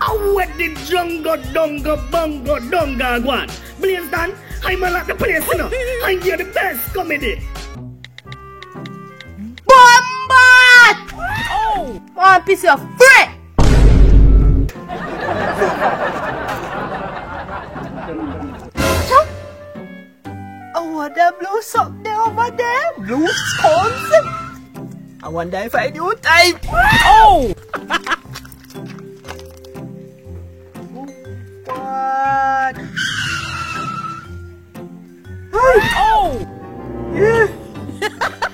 I wet the jungle, dunga, bunga, dunga, one. Blaze Dan, I'm like the place, you know. I hear the best comedy. Bombat! Oh! One piece of free! Oh, what the blue sock there over there? Blue scones? I wonder if I do type. Oh! What? Oh! Yeah.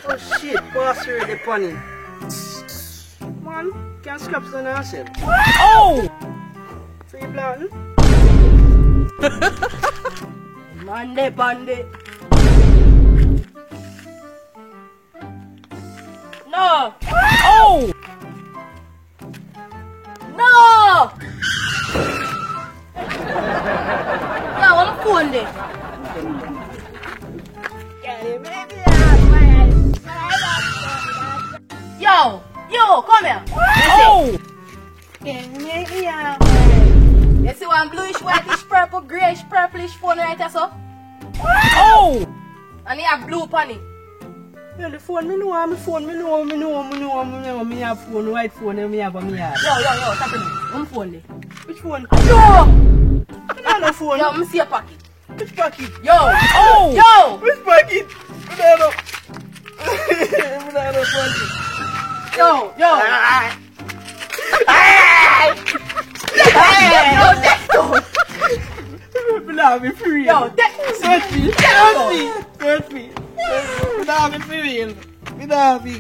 Oh shit, pass her the funny. Man, can't scrap on herself. Oh! Free plan. Monday, Monday. No! Oh! No! Yeah, what a phone there. Yo, come here. Oh! You see one bluish, whitish, purple, grayish, purplish phone right there, so? Oh! And he have blue on it. Yeah, the phone, me know, me have phone, white phone, and me have a me have. Yo, tap it. One phone there. Which phone? Yo! Another phone. Yo, me see a pocket. Which pocket? Yo! Oh! Yo! Which pocket? Banana pocket. Yo! Banana be free. Yo, search me. Banana be free. Banana be.